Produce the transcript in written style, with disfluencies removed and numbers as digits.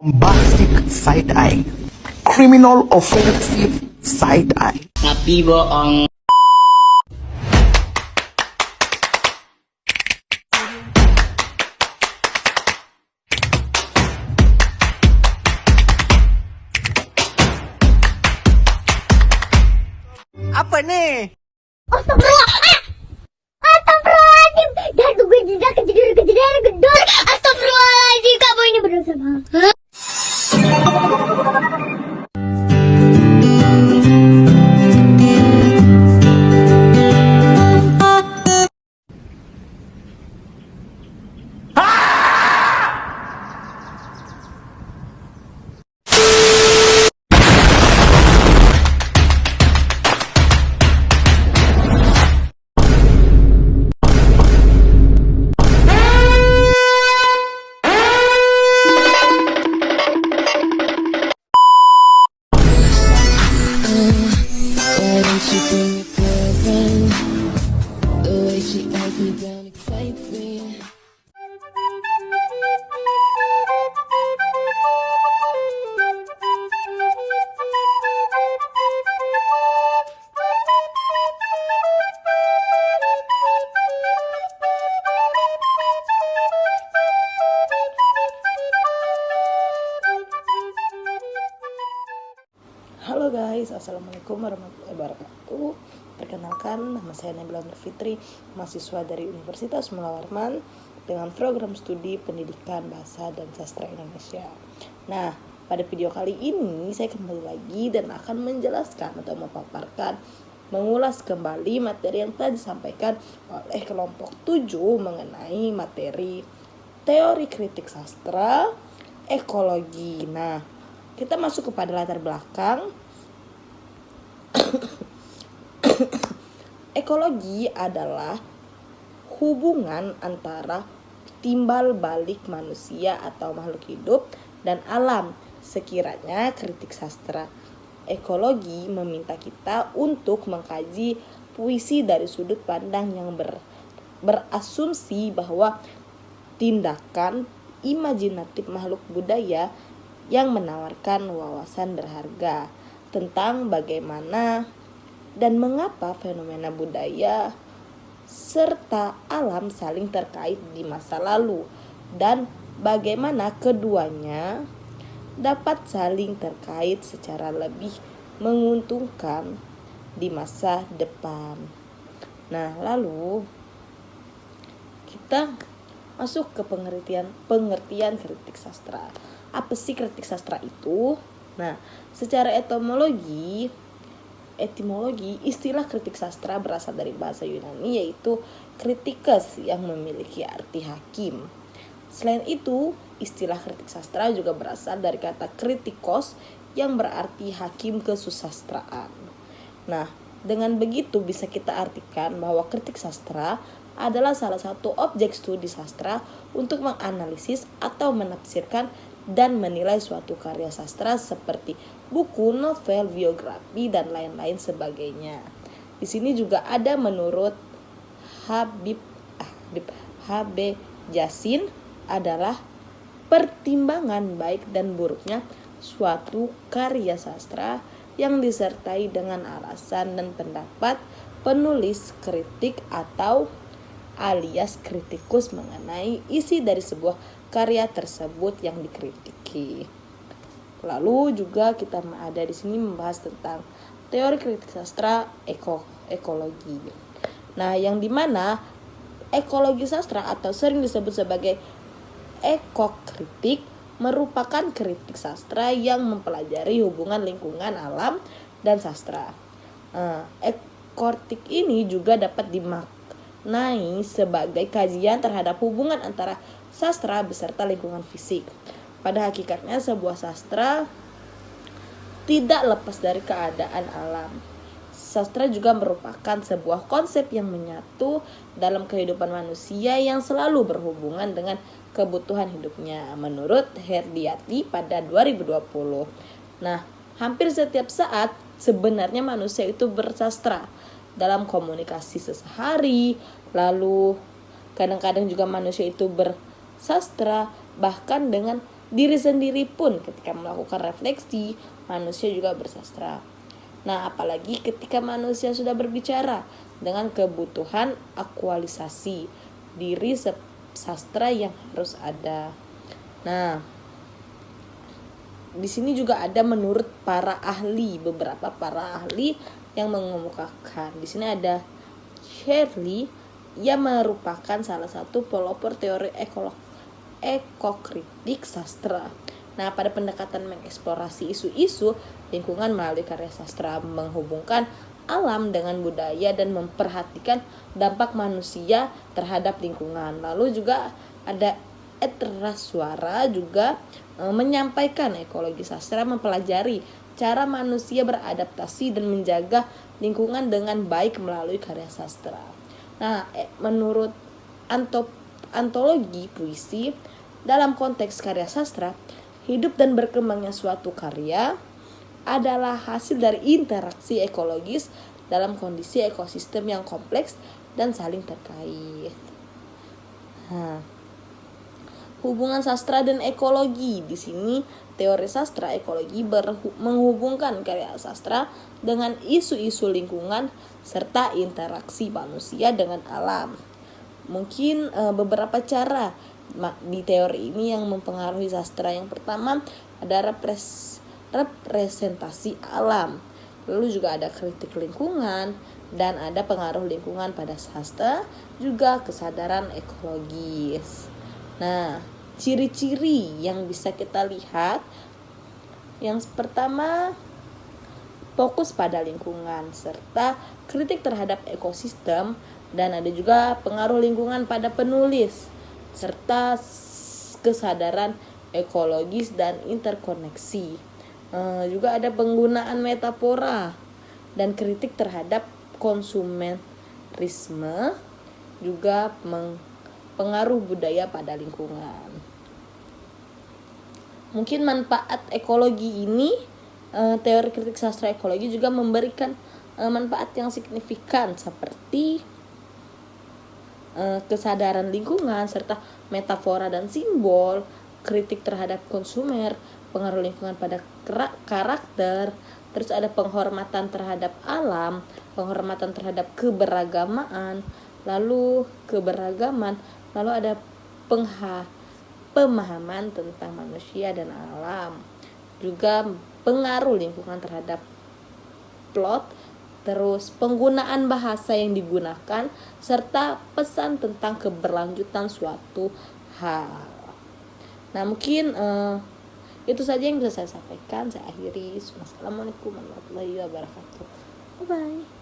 Bombastic side-eye, criminal offensive side-eye. Tapi bohong. Apa nih? Astagfirullah. Astagfirullahaladzim. Dan gue tidak kejadian gedor. Astagfirullahaladzim. Kamu ini berdosa banget. Why don't you bring your girlfriend? The way she eyes me down excites me. Halo guys, assalamualaikum warahmatullahi wabarakatuh. Perkenalkan, nama saya Nabila Nur Fitri, mahasiswa dari Universitas Mula Warman dengan program studi Pendidikan Bahasa dan Sastra Indonesia. Nah, pada video kali ini saya kembali lagi dan akan menjelaskan atau memaparkan, mengulas kembali materi yang telah disampaikan oleh kelompok 7 mengenai materi teori kritik sastra, ekologi. Nah, kita masuk kepada latar belakang. Ekologi adalah hubungan antara timbal balik manusia atau makhluk hidup dan alam. Sekiranya kritik sastra ekologi meminta kita untuk mengkaji puisi dari sudut pandang yang berasumsi bahwa tindakan imajinatif makhluk budaya yang menawarkan wawasan berharga tentang bagaimana dan mengapa fenomena budaya serta alam saling terkait di masa lalu dan bagaimana keduanya dapat saling terkait secara lebih menguntungkan di masa depan. Nah, lalu kita masuk ke pengertian kritik sastra. Apa sih kritik sastra itu? Nah, secara etimologi, istilah kritik sastra berasal dari bahasa Yunani yaitu kritikos yang memiliki arti hakim. Selain itu, istilah kritik sastra juga berasal dari kata kritikos yang berarti hakim kesusastraan. Nah, dengan begitu bisa kita artikan bahwa kritik sastra adalah salah satu objek studi sastra untuk menganalisis atau menafsirkan dan menilai suatu karya sastra seperti buku, novel, biografi, dan lain-lain sebagainya. Di sini juga ada menurut H.B. Jasin adalah pertimbangan baik dan buruknya suatu karya sastra yang disertai dengan alasan dan pendapat penulis kritik atau alias kritikus mengenai isi dari sebuah karya tersebut yang dikritiki. Lalu juga kita ada di sini membahas tentang teori kritik sastra ekologi. Nah, yang dimana ekologi sastra atau sering disebut sebagai ekokritik merupakan kritik sastra yang mempelajari hubungan lingkungan alam dan sastra. Ekokritik ini juga dapat dimaknai sebagai kajian terhadap hubungan antara sastra beserta lingkungan fisik. Pada hakikatnya sebuah sastra tidak lepas dari keadaan alam. Sastra juga merupakan sebuah konsep yang menyatu dalam kehidupan manusia yang selalu berhubungan dengan kebutuhan hidupnya, menurut Herdiati pada 2020. Nah, hampir setiap saat sebenarnya manusia itu bersastra dalam komunikasi sehari-hari. Lalu kadang-kadang juga manusia itu bersastra bahkan dengan diri sendiri pun ketika melakukan refleksi, manusia juga bersastra. Nah, apalagi ketika manusia sudah berbicara dengan kebutuhan aktualisasi diri sastra yang harus ada. Nah, di sini juga ada menurut beberapa para ahli yang mengemukakan. Di sini ada Shirley yang merupakan salah satu pelopor teori ekokritik sastra. Nah, pada pendekatan mengeksplorasi isu-isu lingkungan melalui karya sastra, menghubungkan alam dengan budaya dan memperhatikan dampak manusia terhadap lingkungan. Lalu juga ada Etra Suara juga menyampaikan ekologi sastra mempelajari cara manusia beradaptasi dan menjaga lingkungan dengan baik melalui karya sastra. Nah, menurut antologi puisi, dalam konteks karya sastra, hidup dan berkembangnya suatu karya adalah hasil dari interaksi ekologis dalam kondisi ekosistem yang kompleks dan saling terkait. Nah, hubungan sastra dan ekologi. Di sini teori sastra ekologi menghubungkan karya sastra dengan isu-isu lingkungan serta interaksi manusia dengan alam. Mungkin beberapa cara di teori ini yang mempengaruhi sastra. Yang pertama ada representasi alam. Lalu juga ada kritik lingkungan dan ada pengaruh lingkungan pada sastra, juga kesadaran ekologis. Nah, ciri-ciri yang bisa kita lihat, yang pertama fokus pada lingkungan serta kritik terhadap ekosistem, dan ada juga pengaruh lingkungan pada penulis serta kesadaran ekologis dan interkoneksi. Juga ada penggunaan metafora dan kritik terhadap konsumerisme, juga pengaruh budaya pada lingkungan. Mungkin manfaat ekologi ini, teori kritik sastra ekologi juga memberikan manfaat yang signifikan seperti kesadaran lingkungan serta metafora dan simbol, kritik terhadap konsumer, pengaruh lingkungan pada karakter, terus ada penghormatan terhadap alam, penghormatan terhadap keberagaman, lalu ada pemahaman tentang manusia dan alam, juga pengaruh lingkungan terhadap plot, terus penggunaan bahasa yang digunakan, serta pesan tentang keberlanjutan suatu hal. Nah, mungkin itu saja yang bisa saya sampaikan. Saya akhiri. Assalamualaikum warahmatullahi wabarakatuh. Bye bye.